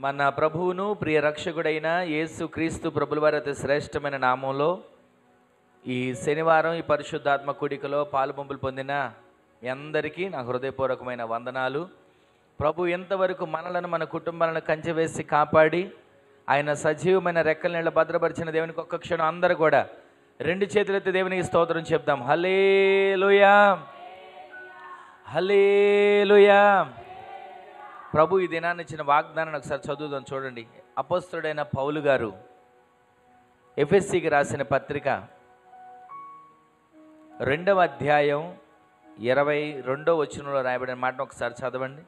మన ప్రభువును ప్రియ రక్షకుడైన యేసు క్రీస్తు ప్రభులవారి అతి శ్రేష్టమైన నామంలో ఈ శనివారం ఈ పరిశుద్ధాత్మ కూడికలో పాలుపంపులు పొందిన మీ అందరికీ నా హృదయపూర్వకమైన వందనాలు. ప్రభు ఎంతవరకు మనలను మన కుటుంబాలను కంచె వేసి కాపాడి ఆయన సజీవమైన రెక్కల నీళ్ళ భద్రపరిచిన దేవునికి ఒక్క క్షణం అందరూ కూడా రెండు చేతులెత్తి దేవునికి స్తోత్రం చెప్దాం. హల్లెలూయా, హల్లెలూయా. ప్రభు ఈ దినాన్ని ఇచ్చిన వాగ్దానాన్ని ఒకసారి చదువుదాం. చూడండి, అపోస్తలుడైన పౌలు గారు ఎఫెసీకి రాసిన పత్రిక 2వ అధ్యాయం 22వ వచనంలో రాయబడిన మాటను ఒకసారి చదవండి.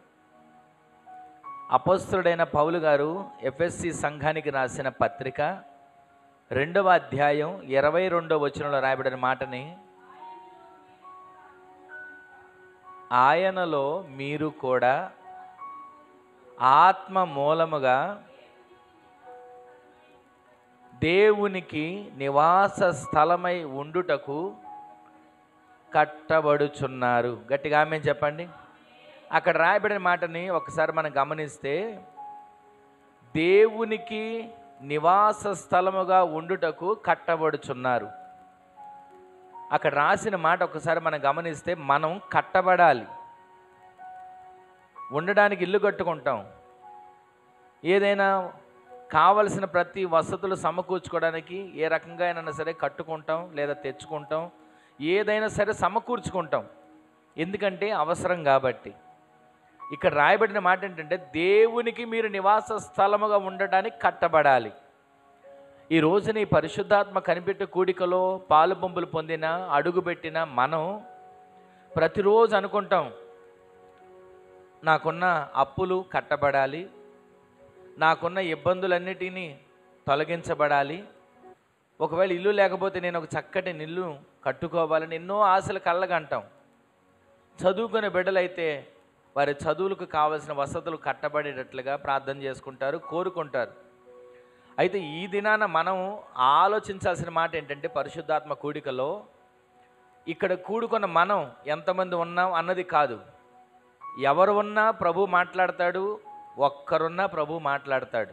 అపోస్తలుడైన పౌలు గారు ఎఫెసీ సంఘానికి రాసిన పత్రిక 2వ అధ్యాయం 22వ వచనంలో రాయబడిన మాటని, ఆయనలో మీరు కూడా ఆత్మ మూలముగా దేవునికి నివాస స్థలమై ఉండుటకు కట్టబడుచున్నారు. గట్టిగా ఆమేన్ చెప్పండి. అక్కడ రాయబడిన మాటని ఒకసారి మనం గమనిస్తే, దేవునికి నివాస స్థలముగా ఉండుటకు కట్టబడుచున్నారు. అక్కడ రాసిన మాట ఒకసారి మనం గమనిస్తే, మనం కట్టబడాలి. ఉండడానికి ఇల్లు కట్టుకుంటాం, ఏదైనా కావలసిన ప్రతి వసతులు సమకూర్చుకోవడానికి ఏ రకంగా అయినా సరే కట్టుకుంటాం లేదా తెచ్చుకుంటాం, ఏదైనా సరే సమకూర్చుకుంటాం, ఎందుకంటే అవసరం కాబట్టి. ఇక్కడ రాయబడిన మాట ఏంటంటే, దేవునికి మీరు నివాస స్థలముగా ఉండడానికి కట్టబడాలి. ఈ రోజున ఈ పరిశుద్ధాత్మ కనిపెట్టే కూడికలో పాలు పంపులు పొందిన అడుగుపెట్టిన మనం ప్రతిరోజు అనుకుంటాం, నాకున్న అప్పులు కట్టబడాలి, నాకున్న ఇబ్బందులన్నిటినీ తొలగించబడాలి, ఒకవేళ ఇల్లు లేకపోతే నేను ఒక చక్కటి ఇల్లు కట్టుకోవాలని ఎన్నో ఆశలు కళ్ళగంటాం. చదువుకునే బిడ్డలైతే వారి చదువులకు కావలసిన వసతులు కట్టబడేటట్లుగా ప్రార్థన చేసుకుంటారు, కోరుకుంటారు. అయితే ఈ దినాన మనం ఆలోచించాల్సిన మాట ఏంటంటే, పరిశుద్ధాత్మ కూడికలో ఇక్కడ కూడుకున్న మనం ఎంతమంది ఉన్నాం అన్నది కాదు. ఎవరు ఉన్నా ప్రభు మాట్లాడతాడు, ఒక్కరున్నా ప్రభు మాట్లాడతాడు.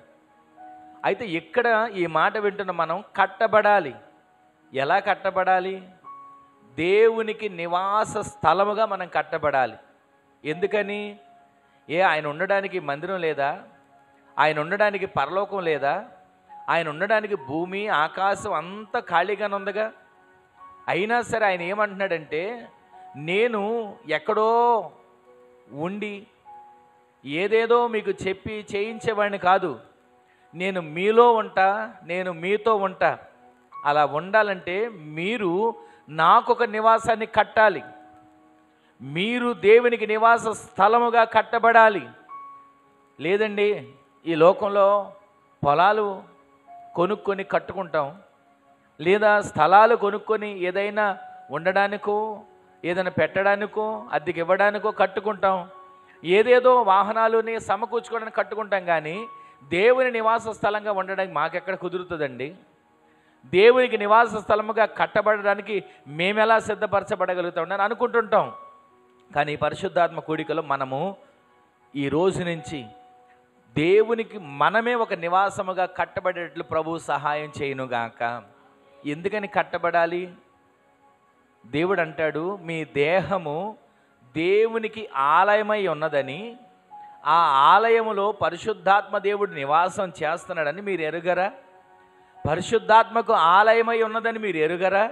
అయితే ఇక్కడ ఈ మాట వింటున్న మనం కట్టబడాలి. ఎలా కట్టబడాలి? దేవునికి నివాస స్థలముగా మనం కట్టబడాలి. ఎందుకని? ఆయన ఉండడానికి మందిరం లేదా? ఆయన ఉండడానికి పరలోకం లేదా? ఆయన ఉండడానికి భూమి ఆకాశం అంతా ఖాళీగానే ఉందిగా. అయినా సరే ఆయన ఏమంటున్నాడంటే, నేను ఎక్కడో ఉండి ఏదేదో మీకు చెప్పి చేయించేవాడిని కాదు, నేను మీలో ఉంటా, నేను మీతో ఉంటా. అలా ఉండాలంటే మీరు నాకొక నివాసాన్ని కట్టాలి, మీరు దేవునికి నివాస స్థలముగా కట్టబడాలి. లేదండి, ఈ లోకంలో పొలాలు కొనుక్కొని కట్టుకుంటాం, లేదా స్థలాలు కొనుక్కొని ఏదైనా ఉండడానికో ఏదైనా పెట్టడానికో అద్దెకి ఇవ్వడానికో కట్టుకుంటాం, ఏదేదో వాహనాలని సమకూర్చుకోవడానికి కట్టుకుంటాం. కానీ దేవుని నివాస స్థలంగా ఉండడానికి మాకెక్కడ కుదురుతుందండి? దేవునికి నివాస స్థలముగా కట్టబడడానికి మేమెలా సిద్ధపరచబడగలుగుతాం అని అనుకుంటుంటాం. కానీ పరిశుద్ధాత్మ కూడికలో మనము ఈ రోజు నుంచి దేవునికి మనమే ఒక నివాసముగా కట్టబడేటట్లు ప్రభు సహాయం చేయునుగాక. ఎందుకని కట్టబడాలి? దేవుడు అంటాడు, మీ దేహము దేవునికి ఆలయమై ఉన్నదని, ఆ ఆలయములో పరిశుద్ధాత్మ దేవుడు నివాసం చేస్తున్నాడని మీరు ఎరుగరా? పరిశుద్ధాత్మకు ఆలయమై ఉన్నదని మీరు ఎరుగరా?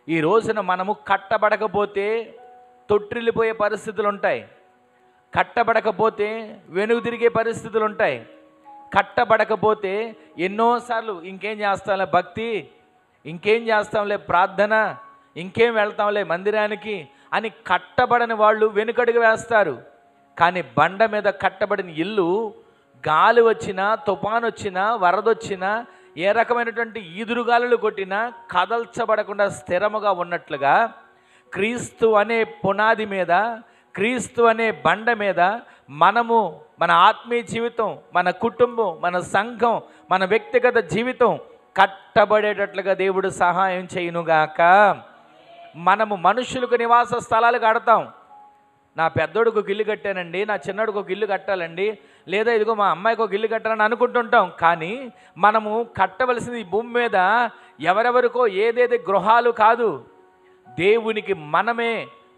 ఈ రోజున మనము కట్టబడకపోతే తొట్టిల్లిపోయే పరిస్థితులు ఉంటాయి, కట్టబడకపోతే వెనుగు తిరిగే పరిస్థితులు ఉంటాయి, కట్టబడకపోతే ఎన్నోసార్లు ఇంకేం చేస్తాంలే భక్తి, ఇంకేం చేస్తాంలే ప్రార్థన, ఇంకేం వెళ్తాంలే మందిరానికి అని కట్టబడని వాళ్ళు వెనుకడుగు వేస్తారు. కానీ బండ మీద కట్టబడిన ఇల్లు గాలి వచ్చినా, తుఫాను వచ్చినా, వరదొచ్చినా, ఏ రకమైనటువంటి ఈదురుగాలులు కొట్టినా కదల్చబడకుండా స్థిరముగా ఉన్నట్లుగా క్రీస్తు అనే పునాది మీద, క్రీస్తు అనే బండ మీద మనము మన ఆత్మీయ జీవితం, మన కుటుంబం, మన సంఘం, మన వ్యక్తిగత జీవితం కట్టబడేటట్లుగా దేవుడు సహాయం చేయునుగాక. మనము మనుషులకు నివాస స్థలాలు కడతాం, నా పెద్దోడికి ఒక ఇల్లు కట్టానండి, నా చిన్నోడికి ఒక ఇల్లు కట్టాలండి, లేదా ఇదిగో మా అమ్మాయికి ఒక ఇల్లు కట్టాలని అనుకుంటుంటాం. కానీ మనము కట్టవలసింది ఈ భూమి మీద ఎవరెవరికో ఏదేది గృహాలు కాదు, దేవునికి మనమే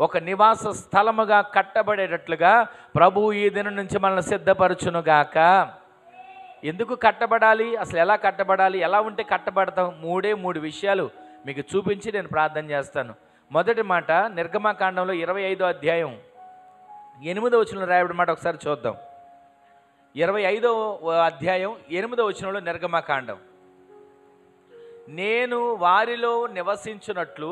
ఒక నివాస స్థలముగా కట్టబడేటట్లుగా ప్రభు ఈ దినం నుంచి మనల్ని సిద్ధపరచునుగాక. ఎందుకు కట్టబడాలి, అసలు ఎలా కట్టబడాలి, ఎలా ఉంటే కట్టబడతాం? మూడు విషయాలు మీకు చూపించి నేను ప్రార్థన చేస్తాను. మొదటి మాట నిర్గమకాండంలో 25వ అధ్యాయం 8వ వచనంలో రాయబడిన మాట ఒకసారి చూద్దాం. 25వ అధ్యాయం 8వ వచనంలో నిర్గమకాండం, నేను వారిలో నివసించున్నట్లు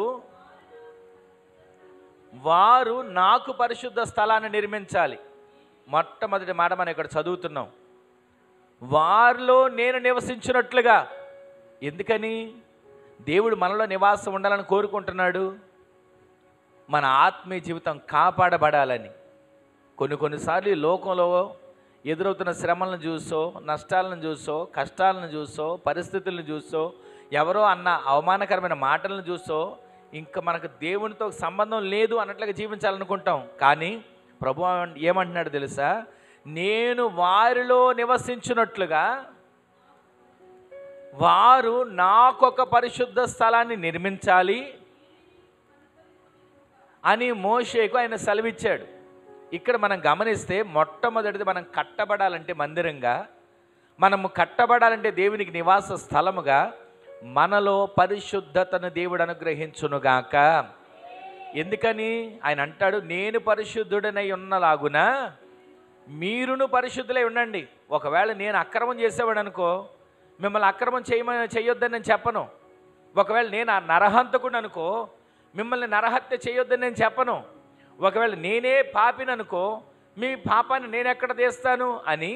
వారు నాకు పరిశుద్ధ స్థలాన్ని నిర్మించాలి. మొట్టమొదటి మాట మనం ఇక్కడ చదువుతున్నాం, వారిలో నేను నివసించినట్లుగా. ఎందుకని? దేవుడు మనలో నివాసం ఉండాలని కోరుకుంటున్నాడు. మన ఆత్మీయ జీవితం కాపాడబడాలని. కొన్నిసార్లు ఈ లోకంలో ఎదురవుతున్న శ్రమలను చూసో, నష్టాలను చూసో, కష్టాలను చూసో, పరిస్థితులను చూసో, ఎవరో అన్న అవమానకరమైన మాటలను చూసో ఇంకా మనకు దేవునితో సంబంధం లేదు అన్నట్లుగా జీవించాలనుకుంటాం. కానీ ప్రభు ఏమంటున్నాడు తెలుసా? నేను వారిలో నివసించినట్లుగా వారు నాకొక పరిశుద్ధ స్థలాన్ని నిర్మించాలి అని మోషేకు ఆయన సెలవిచ్చాడు. ఇక్కడ మనం గమనిస్తే మొట్టమొదటిది, మనం కట్టబడాలంటే మందిరంగా, మనము కట్టబడాలంటే దేవునికి నివాస స్థలముగా మనలో పరిశుద్ధతను దేవుడు అనుగ్రహించునుగాక. ఎందుకని? ఆయన అంటాడు, నేను పరిశుద్ధుడనై ఉన్నలాగున మీరును పరిశుద్ధులై ఉండండి. ఒకవేళ నేను అక్రమం చేసేవాడు అనుకో, మిమ్మల్ని అక్రమం చేయొద్దని నేను చెప్పను. ఒకవేళ నేను నరహంతకుడు అనుకో, మిమ్మల్ని నరహత్య చేయొద్దని నేను చెప్పను. ఒకవేళ నేనే పాపిననుకో, మీ పాపాన్ని నేను ఎక్కడ తీస్తాను అని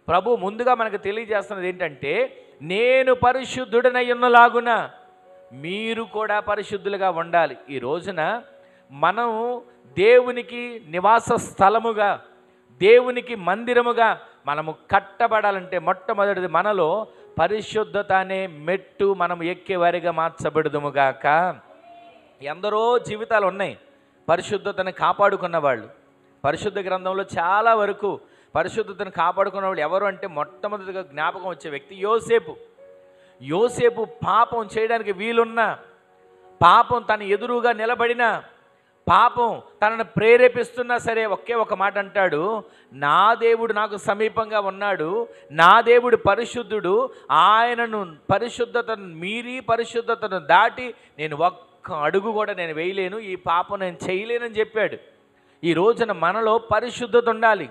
ప్రభు ముందుగా మనకు తెలియజేస్తున్నది ఏంటంటే, నేను పరిశుద్ధుడనై ఉన్నలాగున మీరు కూడా పరిశుద్ధులుగా ఉండాలి. ఈ రోజున మనం దేవునికి నివాస స్థలముగా, దేవునికి మందిరముగా మనము కట్టబడాలంటే మొట్టమొదటిది మనలో పరిశుద్ధత అనే మెట్టు మనం ఎక్కేవారిగా మార్చబడుదుముగాక. ఎందరో జీవితాలు ఉన్నాయి పరిశుద్ధతను కాపాడుకున్న వాళ్ళు. పరిశుద్ధ గ్రంథంలో చాలా వరకు పరిశుద్ధతను కాపాడుకున్న వాళ్ళు ఎవరు అంటే మొట్టమొదటిగా జ్ఞాపకం వచ్చే వ్యక్తి యోసేపు పాపం చేయడానికి వీలున్నా, పాపం తన ఎదురుగా నిలబడినా, పాపం తనను ప్రేరేపిస్తున్నా సరే ఒకే ఒక మాట అంటాడు, నా దేవుడు నాకు సమీపంగా ఉన్నాడు, నా దేవుడు పరిశుద్ధుడు, ఆయనను పరిశుద్ధతను మీరి పరిశుద్ధతను దాటి నేను ఒక్క అడుగు కూడా నేను వేయలేను, ఈ పాపం నేను చేయలేనని చెప్పాడు. ఈ రోజున మనలో పరిశుద్ధత ఉండాలి.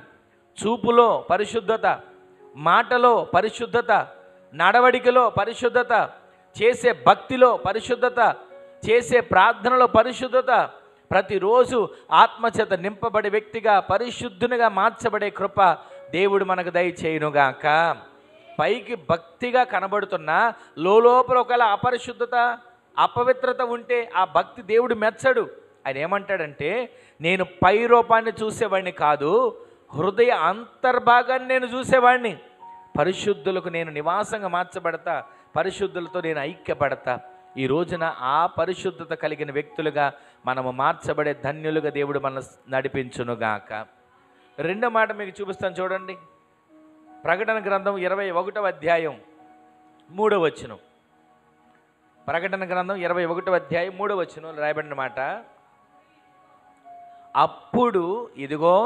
చూపులో పరిశుద్ధత, మాటలో పరిశుద్ధత, నడవడికలో పరిశుద్ధత, చేసే భక్తిలో పరిశుద్ధత, చేసే ప్రార్థనలో పరిశుద్ధత, ప్రతిరోజు ఆత్మచేత నింపబడే వ్యక్తిగా పరిశుద్ధునిగా మార్చబడే కృప దేవుడు మనకు దయచేయునుగాక. పైకి భక్తిగా కనబడుతున్నా లోపల ఒకవేళ అపరిశుద్ధత, అపవిత్రత ఉంటే ఆ భక్తి దేవుడు మెచ్చడు. ఆయన ఏమంటాడంటే, నేను పై రూపాన్ని చూసేవాడిని కాదు, హృదయ అంతర్భాగాన్ని నేను చూసేవాడిని. పరిశుద్ధులకు నేను నివాసంగా మార్చబడతా, పరిశుద్ధులతో నేను ఐక్యపడతా. ఈ రోజున ఆ పరిశుద్ధత కలిగిన వ్యక్తులుగా మనము మార్చబడే ధన్యులుగా దేవుడు మనల్ని నడిపించునుగాక. రెండో మాట మీకు చూపిస్తాను చూడండి. ప్రకటన గ్రంథం 21వ అధ్యాయం 3వ వచనం. ప్రకటన గ్రంథం 21వ అధ్యాయం 3వ వచనం రాయబడిన మాట, అప్పుడు ఇదిగో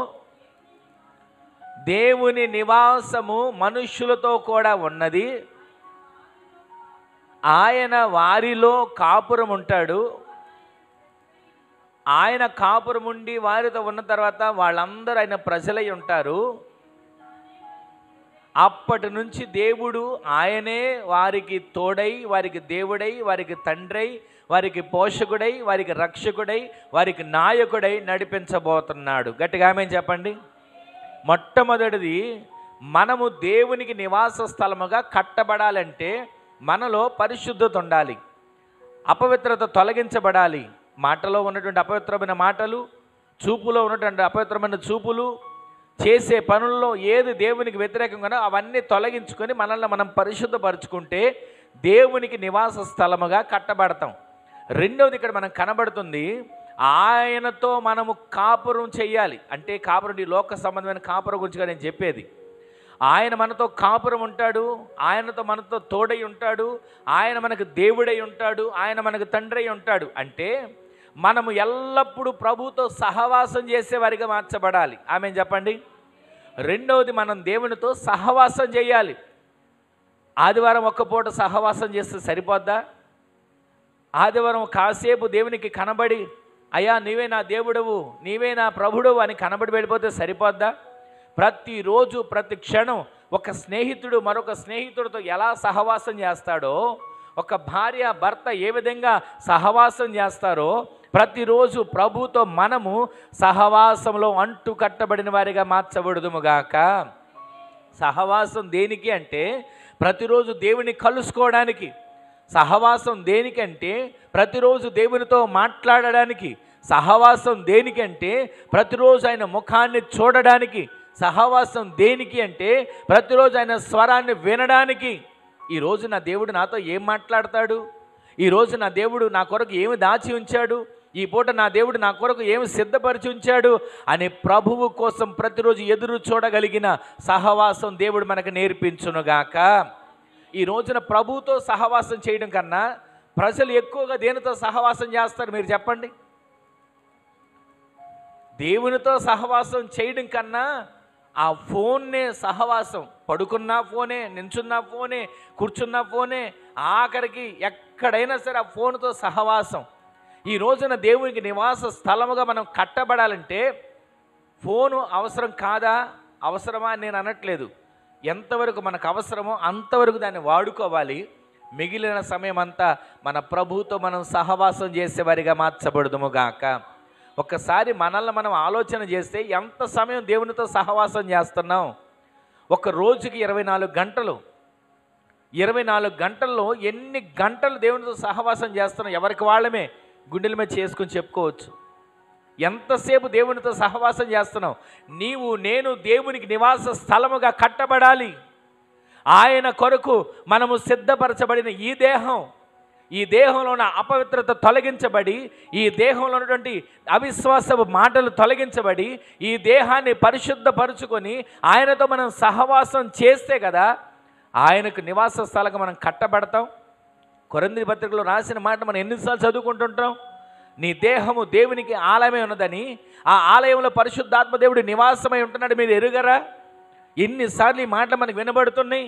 దేవుని నివాసము మనుష్యులతో కూడా ఉన్నది, ఆయన వారిలో కాపురం ఉంటాడు. ఆయన కాపురం ఉండి వారితో ఉన్న తర్వాత వాళ్ళందరూ ఆయన ప్రజలై ఉంటారు. అప్పటి నుంచి దేవుడు ఆయనే వారికి తోడై, వారికి దేవుడై, వారికి తండ్రై, వారికి పోషకుడై, వారికి రక్షకుడై, వారికి నాయకుడై నడిపించబోతున్నాడు. గట్టిగా ఆమేన్ చెప్పండి. మొట్టమొదటిది, మనము దేవునికి నివాస స్థలముగా కట్టబడాలంటే మనలో పరిశుద్ధత ఉండాలి, అపవిత్రత తొలగించబడాలి. మాటలో ఉన్నటువంటి అపవిత్రమైన మాటలు, చూపులో ఉన్నటువంటి అపవిత్రమైన చూపులు, చేసే పనుల్లో ఏది దేవునికి వ్యతిరేకంగానో అవన్నీ తొలగించుకొని మనల్ని మనం పరిశుద్ధపరుచుకుంటే దేవునికి నివాస స్థలముగా కట్టబడతాం. రెండవది ఇక్కడ మనకు కనబడుతుంది, ఆయనతో మనము కాపురం చెయ్యాలి. అంటే కాపురం, ఈ లోక సంబంధమైన కాపురం గురించి నేను చెప్పేది. ఆయన మనతో కాపురం ఉంటాడు, ఆయనతో మనతో తోడై ఉంటాడు, ఆయన మనకు దేవుడై ఉంటాడు, ఆయన మనకు తండ్రి అయి ఉంటాడు. అంటే మనము ఎల్లప్పుడూ ప్రభుతో సహవాసం చేసేవారిగా మార్చబడాలి. ఆమేన్ చెప్పండి. రెండవది, మనం దేవునితో సహవాసం చేయాలి. ఆదివారం ఒక్క పూట సహవాసం చేస్తే సరిపోద్దా? ఆదివారం కాసేపు దేవునికి కనబడి, అయ్యా నీవే నా దేవుడవు, నీవే నా ప్రభుడవు అని కనబడి వెళ్ళిపోతే సరిపోద్దా? ప్రతిరోజు ప్రతి క్షణం ఒక స్నేహితుడు మరొక స్నేహితుడితో ఎలా సహవాసం చేస్తాడో, ఒక భార్య భర్త ఏ విధంగా సహవాసం చేస్తారో, ప్రతిరోజు ప్రభుతో మనము సహవాసంలో అంటు కట్టబడిన వారిగా మార్చబడుదుముగాక. సహవాసం దేనికి అంటే ప్రతిరోజు దేవుని కలుసుకోవడానికి. సహవాసం దేనికంటే ప్రతిరోజు దేవునితో మాట్లాడడానికి. సహవాసం దేనికంటే ప్రతిరోజు ఆయన ముఖాన్ని చూడడానికి. సహవాసం దేనికి అంటే ప్రతిరోజు ఆయన స్వరాన్ని వినడానికి. ఈరోజు నా దేవుడు నాతో ఏం మాట్లాడతాడు, ఈరోజు నా దేవుడు నా కొరకు ఏమి దాచి ఉంచాడు, ఈ పూట నా దేవుడు నా కొరకు ఏమి సిద్ధపరిచి ఉంచాడు అని ప్రభువు కోసం ప్రతిరోజు ఎదురు చూడగలిగిన సహవాసం దేవుడు మనకు నేర్పించునుగాక. ఈ రోజున ప్రభువుతో సహవాసం చేయడం కన్నా ప్రజలు ఎక్కువగా దేనితో సహవాసం చేస్తారు మీరు చెప్పండి? దేవునితో సహవాసం చేయడం కన్నా ఆ ఫోన్నే సహవాసం. పడుకున్నా ఫోనే, నించున్నా ఫోనే, కూర్చున్నా ఫోనే, ఆఖరికి ఎక్కడైనా సరే ఆ ఫోన్తో సహవాసం. ఈ రోజున దేవునికి నివాస స్థలముగా మనం కట్టబడాలంటే ఫోను అవసరం కాదా? అవసరమా అని నేను అనట్లేదు. ఎంతవరకు మనకు అవసరమో అంతవరకు దాన్ని వాడుకోవాలి. మిగిలిన సమయం అంతా మన ప్రభువుతో మనం సహవాసం చేసేవారిగా మార్చబడుదుముగాక. ఒక్కసారి మనల్ని మనం ఆలోచన చేస్తే ఎంత సమయం దేవునితో సహవాసం చేస్తున్నాం? ఒక రోజుకి 24 గంటలు. 24 గంటల్లో ఎన్ని గంటలు దేవునితో సహవాసం చేస్తున్నాం? ఎవరికి వాళ్ళమే గుండెల మీద చేసుకుని చెప్పుకోవచ్చు. ఎంతసేపు దేవునితో సహవాసం చేస్తున్నాం? నీవు నేను దేవునికి నివాస స్థలముగా కట్టబడాలి. ఆయన కొరకు మనము సిద్ధపరచబడిన ఈ దేహంలో ఉన్న అపవిత్రత తొలగించబడి, ఈ దేహంలో ఉన్నటువంటి అవిశ్వాసపు మాటలు తొలగించబడి, ఈ దేహాన్ని పరిశుద్ధపరుచుకొని ఆయనతో మనం సహవాసం చేస్తే కదా ఆయనకు నివాస స్థలంగా మనం కట్టబడతాం. కొరింథీ పత్రికలో రాసిన మాట మనం ఎన్నిసార్లు చదువుకుంటుంటాం? నీ దేహము దేవునికి ఆలయమై ఉన్నదని, ఆ ఆలయంలో పరిశుద్ధాత్మ దేవుడు నివాసమై ఉంటున్నాడు మీరు ఎరుగరా? ఎన్నిసార్లు ఈ మాటలు మనకు వినబడుతున్నాయి,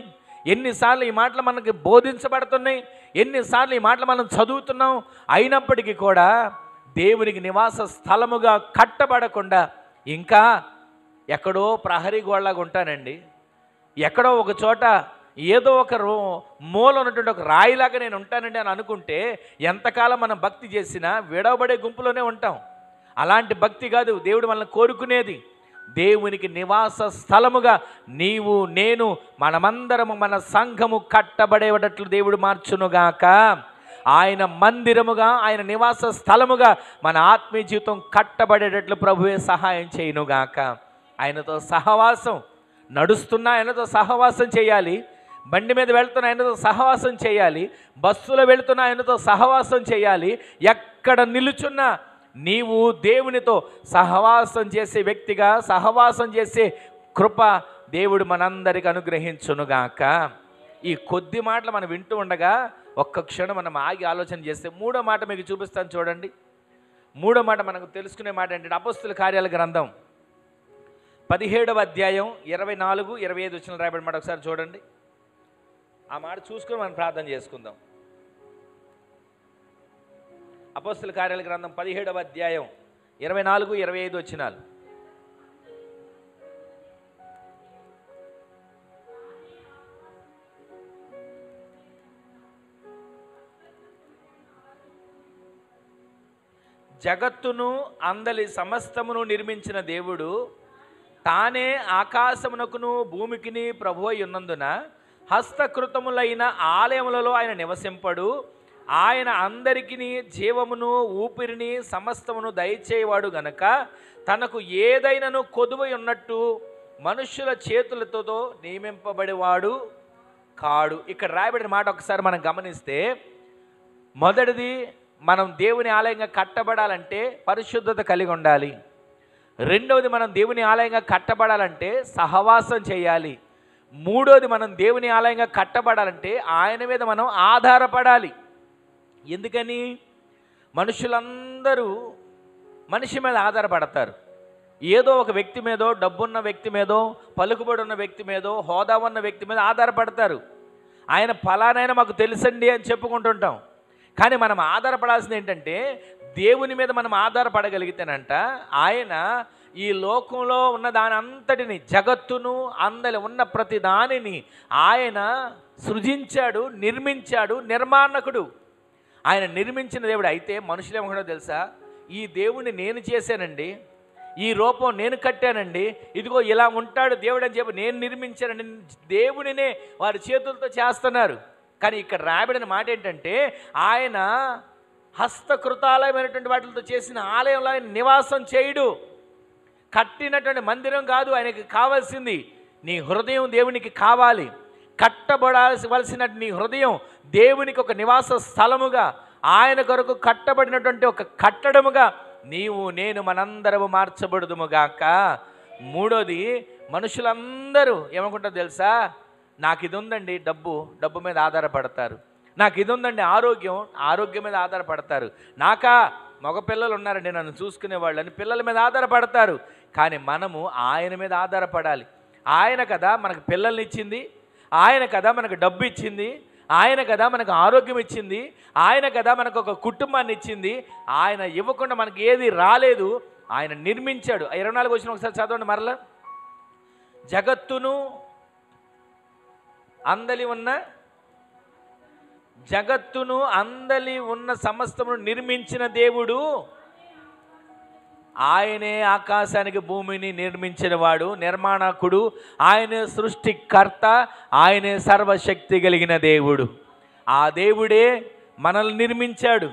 ఎన్నిసార్లు ఈ మాటలు మనకి బోధించబడుతున్నాయి, ఎన్నిసార్లు ఈ మాటలు మనం చదువుతున్నాం. అయినప్పటికీ కూడా దేవునికి నివాస స్థలముగా కట్టబడకుండా ఇంకా ఎక్కడో ప్రహరీ గోడలాగా ఉంటానండి, ఎక్కడో ఒక చోట ఏదో ఒక మూల ఉన్నటువంటి ఒక రాయిలాగా నేను ఉంటానండి అని అనుకుంటే ఎంతకాలం మనం భక్తి చేసినా విడవబడే గుంపులోనే ఉంటాం. అలాంటి భక్తి కాదు దేవుడు మనల్ని కోరుకునేది. దేవునికి నివాస స్థలముగా నీవు నేను మనమందరము మన సంఘము కట్టబడేటట్లు దేవుడు మార్చునుగాక. ఆయన మందిరముగా, ఆయన నివాస స్థలముగా మన ఆత్మీయ జీవితం కట్టబడేటట్లు ప్రభువే సహాయం చేయునుగాక. ఆయనతో సహవాసం, నడుస్తున్నా ఆయనతో సహవాసం చేయాలి, బండి మీద వెళ్తున్న ఆయనతో సహవాసం చేయాలి, బస్సులో వెళుతున్న ఆయనతో సహవాసం చేయాలి, ఎక్కడ నిలుచున్నా నీవు దేవునితో సహవాసం చేసే వ్యక్తిగా, సహవాసం చేసే కృప దేవుడు మనందరికి అనుగ్రహించునుగాక. ఈ కొద్ది మాటలు మనం వింటూ ఉండగా ఒక్క క్షణం మనం ఆగి ఆలోచన చేస్తే మూడో మాట మీకు చూపిస్తాను చూడండి. మూడో మాట మనకు తెలుసుకునే మాట ఏంటంటే అపోస్తుల కార్యాల గ్రంథం 17వ అధ్యాయం 24, 25 వచనాలు రాయబడిన మాట ఒకసారి చూడండి. ఆ మాట చూసుకొని మనం ప్రార్థన చేసుకుందాం. అపోస్తుల కార్యాల గ్రంథం 17వ అధ్యాయం 24, 25 వచనాలు. జగత్తును అందలి సమస్తమును నిర్మించిన దేవుడు తానే ఆకాశమునకును భూమికిని ప్రభువై ఉన్నందున హస్తకృతములైన ఆలయములలో ఆయన నివసింపడు. ఆయన అందరికీ జీవమును ఊపిరిని సమస్తమును దయచేవాడు గనక తనకు ఏదైనాను కొదువై ఉన్నట్టు మనుష్యుల చేతులతో నియమింపబడేవాడు కాడు. ఇక్కడ రాయబడిన మాట ఒకసారి మనం గమనిస్తే, మొదటిది మనం దేవుని ఆలయంగా కట్టబడాలంటే పరిశుద్ధత కలిగి ఉండాలి. రెండవది, మనం దేవుని ఆలయంగా కట్టబడాలంటే సహవాసం చేయాలి. మూడోది, మనం దేవుని ఆలయంగా కట్టబడాలంటే ఆయన మీద మనం ఆధారపడాలి. ఎందుకని? మనుషులందరూ మనిషి మీద ఆధారపడతారు. ఏదో ఒక వ్యక్తి మీదో, డబ్బున్న వ్యక్తి మీదో, పలుకుబడి ఉన్న వ్యక్తి మీదో, హోదా ఉన్న వ్యక్తి మీద ఆధారపడతారు. ఆయన ఫలానైనా మాకు తెలుసండి అని చెప్పుకుంటుంటాం. కానీ మనం ఆధారపడాల్సింది ఏంటంటే దేవుని మీద మనం ఆధారపడగలిగితేనంట ఆయన ఈ లోకంలో ఉన్న దాని అంతటిని, జగత్తును, అందలి ఉన్న ప్రతి దానిని ఆయన సృజించాడు, నిర్మించాడు, నిర్మాణకుడు. ఆయన నిర్మించిన దేవుడు. అయితే మనుషులు ఏమో తెలుసా, ఈ దేవుణ్ణి నేను చేశానండి, ఈ రూపం నేను కట్టానండి, ఇదిగో ఇలా ఉంటాడు దేవుడు అని చెప్పి నేను నిర్మించానండి, దేవుడినే వారి చేతులతో చేస్తున్నారు. కానీ ఇక్కడ రాబడిన మాట ఏంటంటే ఆయన హస్తకృతాలయమైనటువంటి వాటితో చేసిన ఆలయంలో ఆయన నివాసం చేయుడు. కట్టినటువంటి మందిరం కాదు ఆయనకి కావాల్సింది, నీ హృదయం దేవునికి కావాలి. కట్టబడాల్సిన నీ హృదయం దేవునికి ఒక నివాస స్థలముగా, ఆయన కొరకు కట్టబడినటువంటి ఒక కట్టడముగా నీవు నేను మనందరము మార్చబడుదుముగాక. మూడోది, మనుషులందరూ ఏమనుకుంటారు తెలుసా, నాకు ఇది ఉందండి, డబ్బు మీద ఆధారపడతారు. నాకు ఇది ఉందండి, ఆరోగ్యం మీద ఆధారపడతారు. నాకా మగపిల్లలు ఉన్నారండి నన్ను చూసుకునే వాళ్ళని, పిల్లల మీద ఆధారపడతారు. కానీ మనము ఆయన మీద ఆధారపడాలి. ఆయన కదా మనకు పిల్లల్ని ఇచ్చింది, ఆయన కదా మనకు డబ్బు ఇచ్చింది, ఆయన కదా మనకు ఆరోగ్యం ఇచ్చింది, ఆయన కదా మనకు ఒక కుటుంబాన్ని ఇచ్చింది. ఆయన ఇవ్వకుండా మనకి ఏది రాలేదు, ఆయన నిర్మించాడు. 24 వచనం ఒకసారి చదవండి మరలా. జగత్తును అందలి ఉన్న సమస్తమును నిర్మించిన దేవుడు ఆయనే. ఆకాశానికి భూమిని నిర్మించిన వాడు, నిర్మాణకుడు, ఆయనే సృష్టికర్త, ఆయనే సర్వశక్తి కలిగిన దేవుడు. ఆ దేవుడే మనల్ని నిర్మించాడు.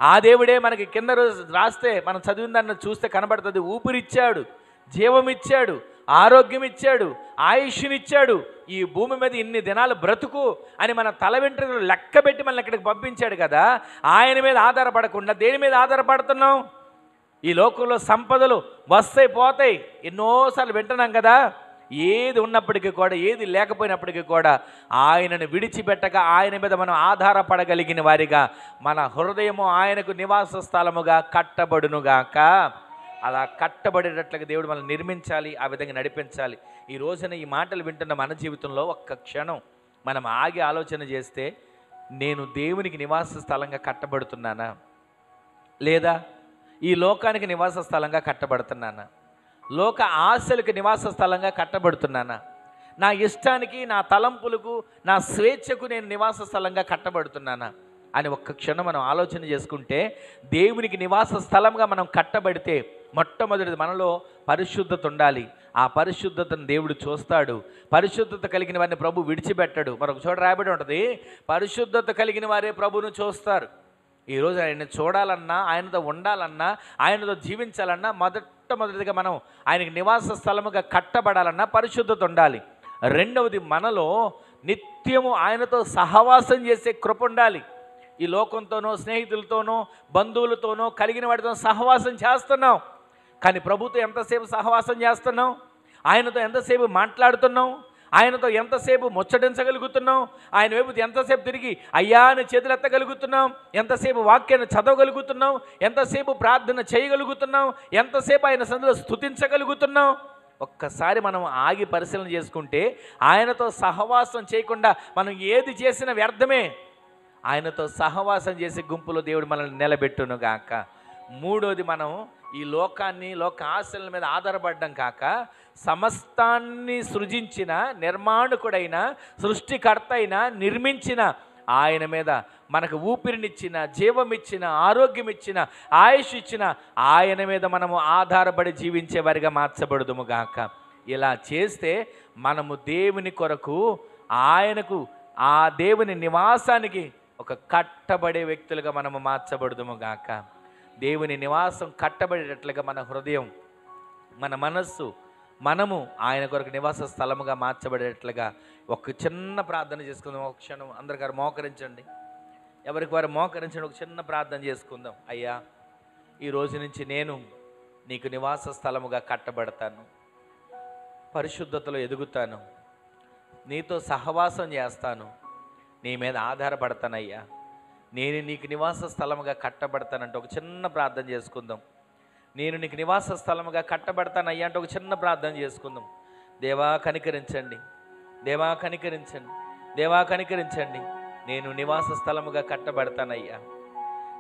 ఆ దేవుడే మనకి కింద రాస్తే మనం చదివిన దాన్ని చూస్తే కనబడుతుంది. ఊపిరిచ్చాడు, జీవమిచ్చాడు, ఆరోగ్యం ఇచ్చాడు, ఆయుష్నిచ్చాడు. ఈ భూమి మీద ఇన్ని దినాలు బ్రతుకు అని మన తల వెంట్రుకలు లెక్క పెట్టి మనల్ని ఇక్కడికి పంపించాడు కదా. ఆయన మీద ఆధారపడకుండా దేని మీద ఆధారపడుతున్నాం? ఈ లోకంలో సంపదలు వస్తాయి పోతాయి, ఎన్నోసార్లు వింటున్నాం కదా. ఏది ఉన్నప్పటికీ కూడా, ఏది లేకపోయినప్పటికీ కూడా ఆయనను విడిచిపెట్టక ఆయన మీద మనం ఆధారపడగలిగిన వారిగా మన హృదయము ఆయనకు నివాస స్థలముగా కట్టబడునుగాక. అలా కట్టబడేటట్లుగా దేవుడు మనల్ని నిర్మించాలి, ఆ విధంగా నడిపించాలి. ఈ రోజున ఈ మాటలు వింటున్న మన జీవితంలో ఒక్క క్షణం మనం ఆగి ఆలోచన చేస్తే, నేను దేవునికి నివాస స్థలంగా కట్టబడుతున్నానా, లేదా ఈ లోకానికి నివాస స్థలంగా కట్టబడుతున్నానా, లోక ఆశలకు నివాస స్థలంగా కట్టబడుతున్నానా, నా ఇష్టానికి, నా తలంపులకు, నా స్వేచ్ఛకు నేను నివాస స్థలంగా కట్టబడుతున్నానా అని ఒక్క క్షణం మనం ఆలోచన చేసుకుంటే, దేవునికి నివాస స్థలంగా మనం కట్టబడితే మొట్టమొదటిది మనలో పరిశుద్ధత ఉండాలి. ఆ పరిశుద్ధతను దేవుడు చూస్తాడు. పరిశుద్ధత కలిగిన వారిని ప్రభు విడిచిపెట్టాడు. మరొక చోట రాయబడి ఉంటుంది, పరిశుద్ధత కలిగిన వారే ప్రభువును చూస్తారు. ఈరోజు ఆయన్ని చూడాలన్నా, ఆయనతో ఉండాలన్నా, ఆయనతో జీవించాలన్నా మొట్టమొదటిగా మనం ఆయనకి నివాస స్థలముగా కట్టబడాలన్నా పరిశుద్ధత ఉండాలి. రెండవది, మనలో నిత్యము ఆయనతో సహవాసం చేసే కృప ఉండాలి. ఈ లోకంతోనో, స్నేహితులతోనో, బంధువులతోనో, కలిగిన వాటితో సహవాసం చేస్తున్నాం. కానీ ప్రభుతో ఎంతసేపు సహవాసం చేస్తున్నాం? ఆయనతో ఎంతసేపు మాట్లాడుతున్నాం? ఆయనతో ఎంతసేపు ముచ్చటించగలుగుతున్నాం? ఆయన వైపు ఎంతసేపు తిరిగి అయ్యా అని చేతులెత్తగలుగుతున్నాం? ఎంతసేపు వాక్యాన్ని చదవగలుగుతున్నాం? ఎంతసేపు ప్రార్థన చేయగలుగుతున్నాం? ఎంతసేపు ఆయన సన్నిధిలో స్తుతించగలుగుతున్నాం? ఒక్కసారి మనం ఆగి పరిశీలన చేసుకుంటే, ఆయనతో సహవాసం చేయకుండా మనం ఏది చేసినా వ్యర్థమే. ఆయనతో సహవాసం చేసే గుంపులో దేవుడు మనల్ని నిలబెట్టును గాక. మూడోది, మనం ఈ లోకాన్ని, లోక ఆశల మీద ఆధారపడడం కాక, సమస్తాన్ని సృజించిన, నిర్మాణకుడైన, సృష్టికర్త అయిన, నిర్మించిన ఆయన మీద మనకు ఊపిరినిచ్చిన, జీవమిచ్చిన, ఆరోగ్యం ఇచ్చిన, ఆయుష్ ఇచ్చిన ఆయన మీద మనము ఆధారపడి జీవించే వారిగా మార్చబడుదుము గాక. ఇలా చేస్తే మనము దేవుని కొరకు, ఆయనకు, ఆ దేవుని నివాసానికి ఒక కట్టబడే వ్యక్తులుగా మనము మార్చబడుదుము గాక. దేవుని నివాసం కట్టబడేటట్లుగా మన హృదయం, మన మనస్సు, మనము ఆయన కొరకు నివాస స్థలముగా మార్చబడేటట్లుగా ఒక చిన్న ప్రార్థన చేసుకుందాం. ఒక క్షణం అందరిగారు మోకరించండి. ఎవరికి వారు మోకరించండి. ఒక చిన్న ప్రార్థన చేసుకుందాం. అయ్యా, ఈ రోజు నుంచి నేను నీకు నివాస స్థలముగా కట్టబడతాను, పరిశుద్ధతలో ఎదుగుతాను, నీతో సహవాసం చేస్తాను, నీ మీద ఆధారపడతానయ్యా, నేను నీకు నివాస స్థలముగా కట్టబడతానంటే ఒక చిన్న ప్రార్థన చేసుకుందాం. నేను నీకు నివాస స్థలముగా కట్టబడతానయ్యా అంటే ఒక చిన్న ప్రార్థన చేసుకుందాం. దేవా కనికరించండి, దేవా కనికరించండి, దేవా కనికరించండి. నేను నివాస స్థలముగా కట్టబడతానయ్యా,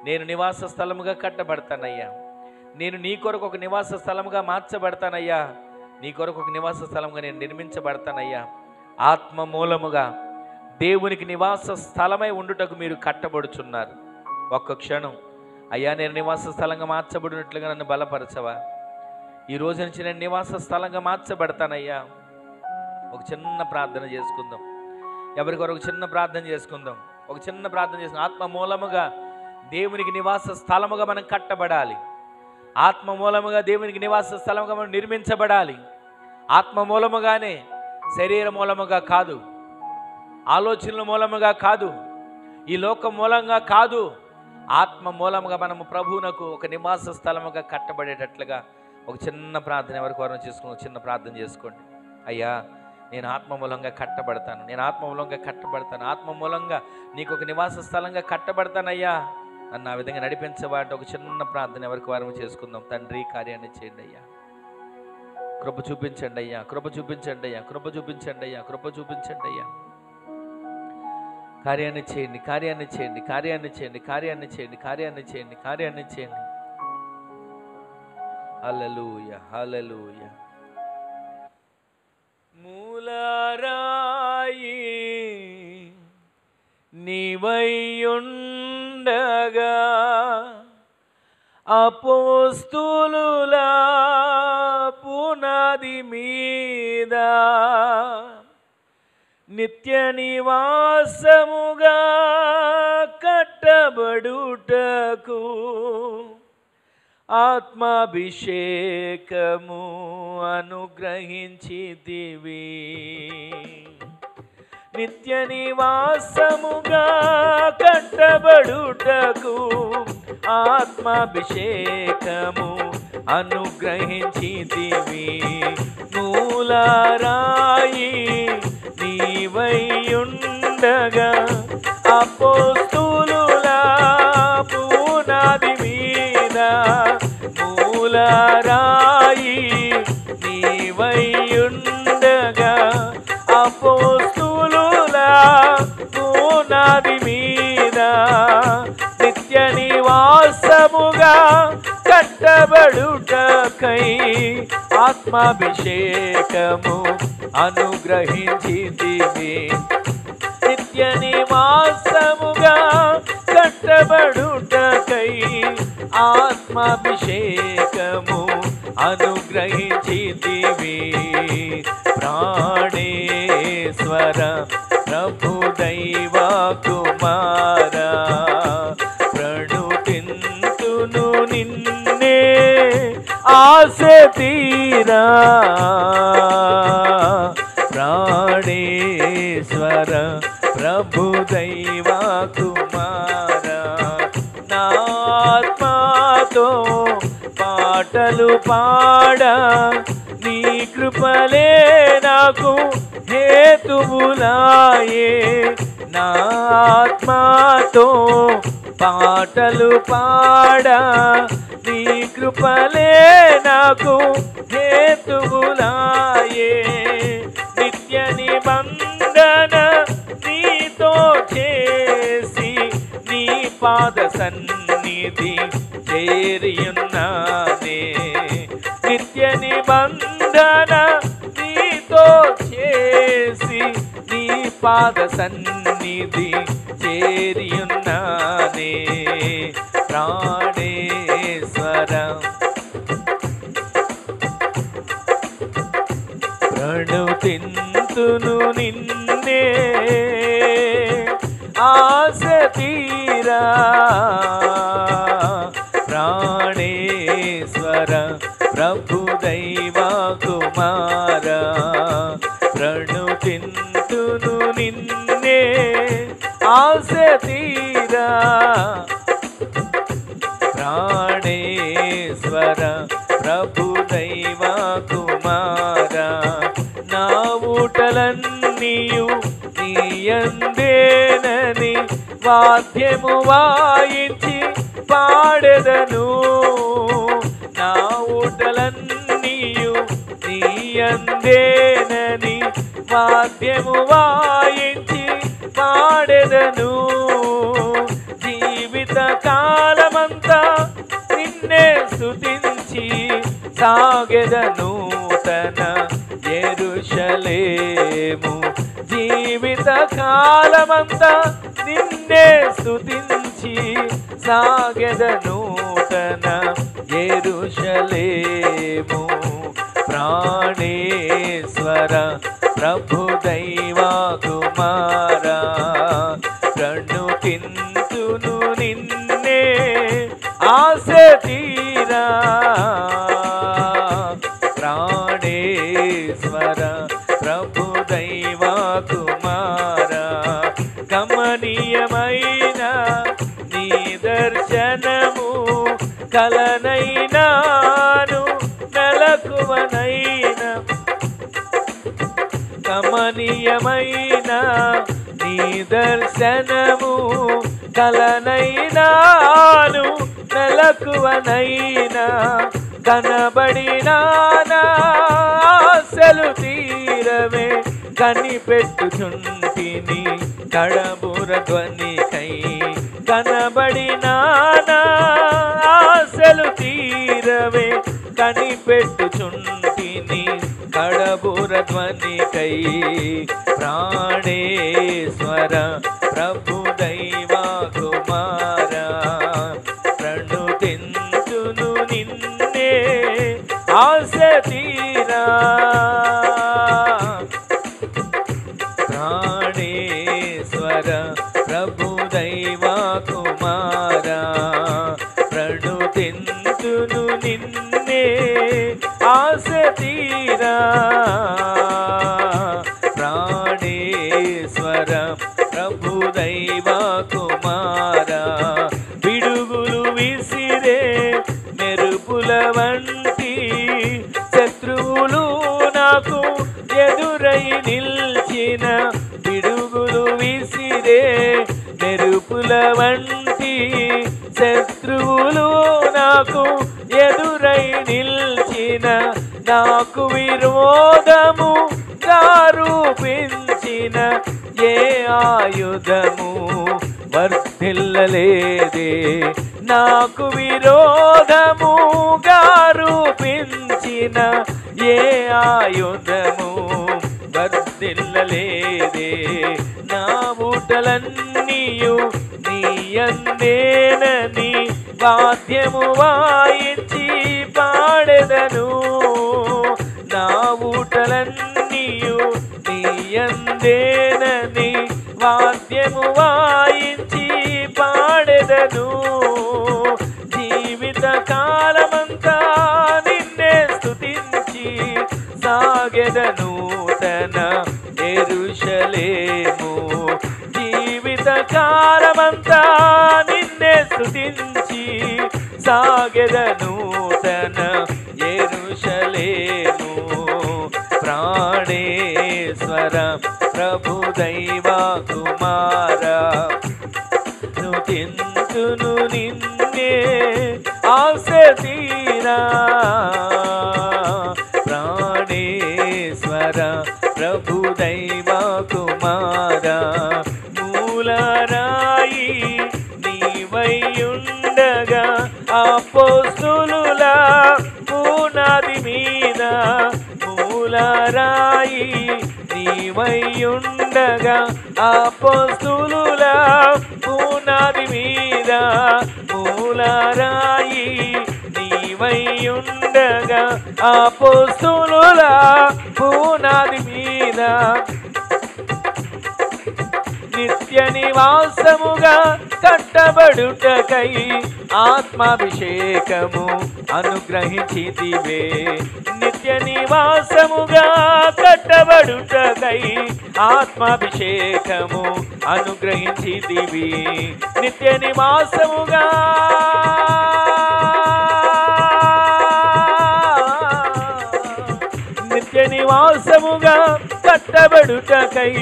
నేను నివాస స్థలముగా కట్టబడతానయ్యా, నేను నీ కొరకు ఒక నివాస స్థలముగా మార్చబడతానయ్యా, నీ కొరకు ఒక నివాస స్థలముగా నేను నిర్మించబడతానయ్యా. ఆత్మ మూలముగా దేవునికి నివాస స్థలమై ఉండుటకు మీరు కట్టబడుచున్నారు. ఒక్క క్షణం అయ్యా, నేను నివాస స్థలంగా మార్చబడినట్లుగా నన్ను బలపరచవా. ఈ రోజు నుంచి నేను నివాస స్థలంగా మార్చబడతానయ్యా. ఒక చిన్న ప్రార్థన చేసుకుందాం. ఎవరికొరకు చిన్న ప్రార్థన చేసుకుందాం. ఒక చిన్న ప్రార్థన చేసుకుందాం. ఆత్మ మూలముగా దేవునికి నివాస స్థలముగా మనం కట్టబడాలి. ఆత్మ మూలముగా దేవునికి నివాస స్థలముగా మనం నిర్మించబడాలి. ఆత్మ మూలముగానే, శరీర మూలముగా కాదు, ఆలోచనల మూలముగా కాదు, ఈ లోకం మూలంగా కాదు. ఆత్మ మూలముగా మనము ప్రభువునకు ఒక నివాస స్థలముగా కట్టబడేటట్లుగా ఒక చిన్న ప్రార్థన ఎవరికి వారం చేసుకుని చిన్న ప్రార్థన చేసుకోండి. అయ్యా, నేను ఆత్మ మూలంగా కట్టబడతాను, నేను ఆత్మ మూలంగా కట్టబడతాను, ఆత్మ మూలంగా నీకు ఒక నివాస స్థలంగా కట్టబడతానయ్యా, నన్ను ఆ విధంగా నడిపించవాటి ఒక చిన్న ప్రార్థన ఎవరికి వారం చేసుకుందాం. తండ్రి, కార్యాన్ని చేయండి అయ్యా, కృప చూపించండి అయ్యా, కృప చూపించండి అయ్యా, కృప చూపించండి అయ్యా, కృప చూపించండి అయ్యా. కార్యాన్ని చేయండి, కార్యాన్ని చేయండి, కార్యాన్ని చేయండి, కార్యాన్ని చేయండి, కార్యాన్ని చేయండి, కార్యాన్ని చేయండి. హల్లెలూయా, హల్లెలూయా. మూలరాయి నీవైయుండగా అపోస్తులుల పునాది మీద నిత్య నివాసముగా కట్టబడుటకు ఆత్మాభిషేకము అనుగ్రహించితివి. నిత్య నివాసముగా కట్టబడుటకు ఆత్మాభిషేకము అనుగ్రహించితివి. మూలరాయి నీవైయుండగా అపోస్తులుల పునాది మీద, మూలరాయి నీవైయుండగా అపోస్తులుల పునాది మీద నిత్య నివాసముగా కట్టబడుటకై ఆత్మాభిషేకము అనుగ్రహించితివి. నిత్య నివాసముగా కట్టబడుటకై ఆత్మాభిషేకము అనుగ్రహించితివి. ప్రాణేశ్వర ప్రభు దైవ కుమార, ప్రణుతింతును నిన్నే ఆశ తీరా. ప్రాణేశ్వర ప్రభు దైవ కుమార, నా ఆత్మతో పాటలు పాడ, నీ కృపలే నాకు హేతువులాయే. నా ఆత్మతో పాటలు పాడ, నీ కృపలే నాకు హేతువులాయే. నిత్య నిబంధన నీతో చేసి, నీ పాద సన్నిధి చేరియున్నానే. నిత్య నిబంధన నీతో చేసి, నీ పాద సన్నిధి చేరియున్నానే. ప్రాణేశ్వర ప్రణుతింతును నిన్నే ఆశ తీరా. ప్రాణేశ్వర ప్రభు దైవ కుమార, ప్రణుతింతును నిన్నే ఆశ తీరా. నీయు నీయందేనని వాద్యము వాయించి పాడెదను. నా ఊటలన్నీయు నీయందేనని వాద్యము వాయించి పాడెదను. జీవిత కాలమంతా నిన్నే స్తుతించి సాగెదను తన యెరూషలేము. జీవిత కాలమంతా నిన్నే స్తుతించి సాగెదను తన యెరూషలేము. ప్రాణేశ్వర ప్రభు దైవా కుమారా ప్రణుతింతును నిన్నే ఆశ తీరా. ప్రాణేశ్వర ప్రభు దైవా కుమారా గమనీయమైన నీ దర్శనము కలనైనాను మెలకువనైన. గమనీయమైన నీ దర్శనము కలనైనాను మెలకువనైనా కనబడినా ఆశలు తీరవే కనిపెట్టుచుంటిని కడబుర ధ్వనికై. కనబడినా ఆశలు తీరవే కనిపెట్టుచుంటిని కడబుర ధ్వనికై. ప్రాణేశ్వర ప్రభు దైవా కుమారా ప్రణుతింతును నిన్నే ఆశ తీరా. ప్రాణేశ్వర ప్రభు దైవా కుమారా ప్రణుతింతును నిన్నే ఆశ తీరా. ప్రాణేశ్వర ప్రభు దైవా కుమారా పిడుగులు విసిరే మెరుపుల వంటి శత్రువులు నాకు ఎదురై నిల్చిన. పిడుగులు విసిరే మెరుపుల వంటి శత్రువులు నాకు ఎదురై నిల్చిన. నాకు విరోధము రూపించిన ఏ ఆయుధము వర్ధిల్లలేదే. నాకు విరోధముగా రూపించిన ఏ ఆయుధము వర్ధిల్లలేదే. నా ఊటలన్నీయు నీయందేనని వాద్యము వాయించి పాడెదను. నా ఊటలన్నీయు నీయందేనని వాద్యము వాయించి పాడెదను. జీవిత కాలమంతా నిన్నే స్తుతించి సాగెదను తన యెరూషలేము. జీవిత కాలమంతా నిన్నే స్తుతించి సాగెదను తన యెరూషలేము. ప్రాణేశ్వర ప్రభు దైవా కుమారా స్తుతింతును నిన్నే ఆశ తీరా. ప్రాణేశ్వర ప్రభు దైవా కుమారా మూలరాయి నీవైయుండగా అపోస్తులుల పునాది మీద. మూలరాయి నీవైయుండగా అపోస్తులుల పునాది మీద. మూలరాయి నీవైయుండగా అపోస్తులుల పునాది మీద. నిత్య నివాసముగా కట్టబడుటకై ఆత్మాభిషేకము అనుగ్రహించితివే. నిత్య నివాసముగా కట్టబడుటకై ఆత్మాభిషేకము అనుగ్రహించితివి. నిత్య నివాసముగా నిత్య నివాసముగా కట్టబడుటకై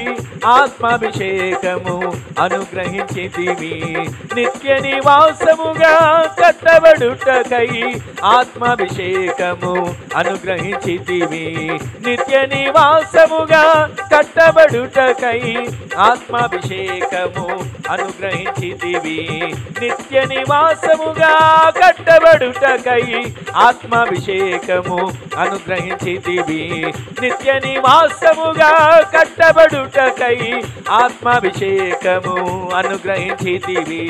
ఆత్మాభిషేకము అనుగ్రహించితివి. నిత్య నివాసముగా కట్టబడుటకై ఆత్మాభిషేకము అనుగ్రహించితివి. నిత్య నివాసముగా కట్టబడుటకై ఆత్మాభిషేకము అనుగ్రహించితివి. నిత్య నివాసముగా కట్టబడుటకై ఆత్మాభిషేకము అనుగ్రహించితివి. నిత్య నివాసముగా కట్టబడుటకై ఆత్మాభిషేకము అనుగ్రహించితివి.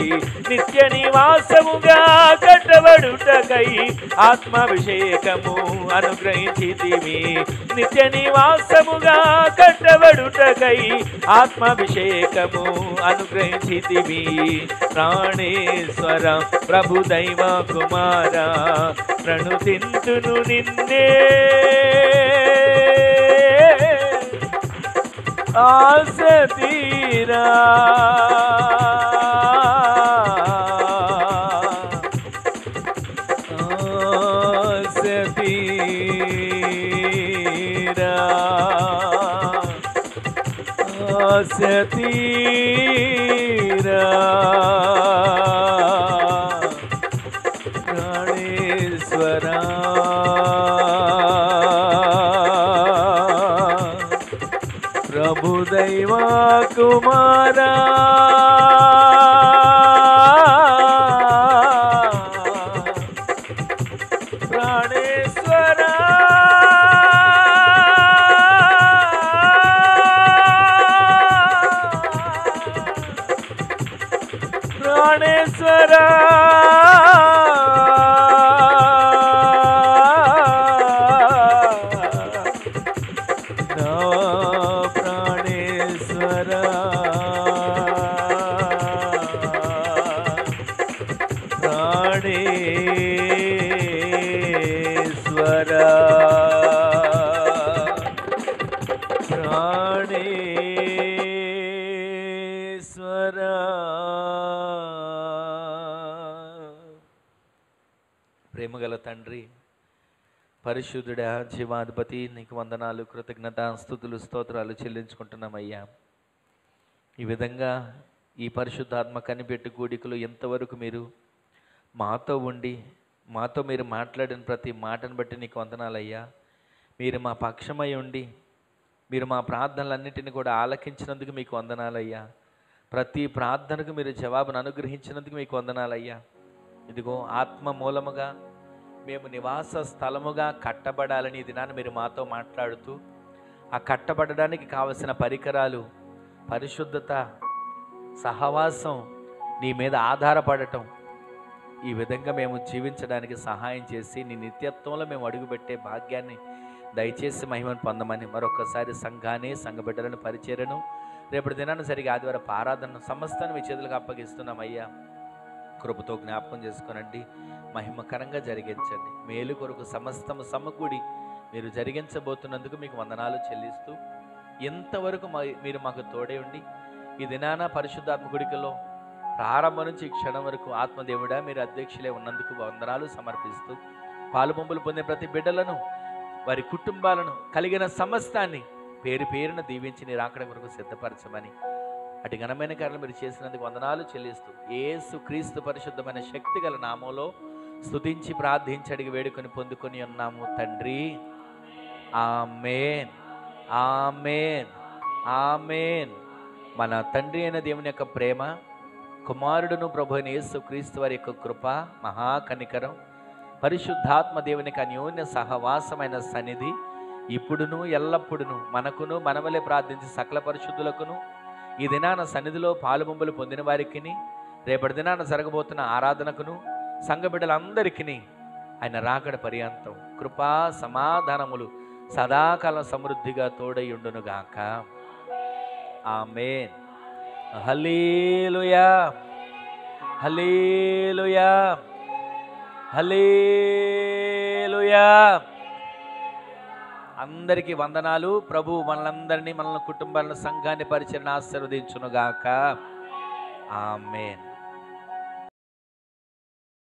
నిత్య నివాసముగా కట్టబడుటకై ఆత్మాభిషేకము అనుగ్రహించితివి. నిత్య నివాసముగా కట్టబడుటకై ఆత్మాభిషేకము అనుగ్రహించితివి. ప్రాణేశ్వర ప్రభు దైవ కుమార ప్రణుతింతును నిన్నే ఆశ తీరా. ఆశ తీరా. ఆశ తీరా. ప్రాణేశ్వరా ప్రభు దైవ కుమారా ప్రాణేశ్వరా ప్రాణేశ్వరా ప్రేమగల తండ్రి, పరిశుద్ధుడా, జీవాధిపతి, నీకు వందనాలు, కృతజ్ఞత, స్తుతులు, స్తోత్రాలు చెల్లించుకుంటున్నామయ్యా. ఈ విధంగా ఈ పరిశుద్ధాత్మ కనిపెట్టు కూడికలు ఎంతవరకు మీరు మాతో ఉండి మాతో మీరు మాట్లాడిన ప్రతి మాటను బట్టి నీకు వందనాలయ్యా. మీరు మా పక్షమై ఉండి మీరు మా ప్రార్థనలన్నింటినీ కూడా ఆలకించినందుకు మీకు వందనాలయ్యా. ప్రతి ప్రార్థనకు మీరు జవాబును అనుగ్రహించినందుకు మీకు వందనాలయ్యా. ఇదిగో ఆత్మ మూలముగా మేము నివాస స్థలముగా కట్టబడాలని ఈ దినాన్ని మీరు మాతో మాట్లాడుతూ ఆ కట్టబడడానికి కావలసిన పరికరాలు, పరిశుద్ధత, సహవాసం, నీ మీద ఆధారపడటం, ఈ విధంగా మేము జీవించడానికి సహాయం చేసి నీ నిత్యత్వంలో మేము అడుగుపెట్టే భాగ్యాన్ని దయచేసి మహిమను పొందమని మరొకసారి సంఘాన్ని, సంఘ బిడ్డలను, పరిచర్యను, రేపటి దినాన్ని సరిగా ఆదివారపు ఆరాధనను సమస్తాన్ని మీ చేతులకు అప్పగిస్తున్నామయ్యా. కృపతో జ్ఞాపకం చేసుకోనండి, మహిమకరంగా జరిగించండి. మేలు కొరకు సమస్తము సమకూడి మీరు జరిగించబోతున్నందుకు మీకు వందనాలు చెల్లిస్తూ, ఎంతవరకు మీరు మాకు తోడే ఉండి ఈ దినాన పరిశుద్ధాత్మ గుడికలో ప్రారంభం నుంచి ఈ క్షణం వరకు ఆత్మదేవుడా మీరు అధ్యక్షులే ఉన్నందుకు వందనాలు సమర్పిస్తూ, పాలుపంపులు పొందే ప్రతి బిడ్డలను, వారి కుటుంబాలను, కలిగిన సమస్తాన్ని పేరు పేరున దీవించి నీ రాకడ వరకు సిద్ధపరచమని అటు ఘనమైన కార్యాలు మీరు చేసినందుకు వందనాలు చెల్లిస్తూ యేసు క్రీస్తు పరిశుద్ధమైన శక్తి గల నామంలో స్తుతించి ప్రార్థించి అడిగి వేడుకొని పొందుకొని ఉన్నాము తండ్రి. ఆమేన్, ఆమేన్, ఆమేన్. మన తండ్రి అయిన దేవుని యొక్క ప్రేమ, కుమారుడును ప్రభు అయిన యేసు క్రీస్తు వారి యొక్క కృప, మహాకనికరం, పరిశుద్ధాత్మ దేవునికి అన్యోన్య సహవాసమైన సన్నిధి ఇప్పుడును ఎల్లప్పుడును మనకును, మనవలే ప్రార్థించి సకల పరిశుద్ధులకును, ఈ దినాన సన్నిధిలో పాలుబొంబలు పొందిన వారికి, రేపటి దినాన జరగబోతున్న ఆరాధనకును, సంఘ బిడ్డలందరికీ ఆయన రాకడ పర్యంతం కృపా సమాధానములు సదాకాలం సమృద్ధిగా తోడయుండునుగాక. ఆమేన్. హల్లెలూయా, హల్లెలూయా, హల్లెలూయా. అందరికీ వందనాలు. ప్రభు మనల్ని కుటుంబాలను, సంఘాన్ని, పరిచర్యను ఆశీర్వదించునుగాక. ఆమేన్.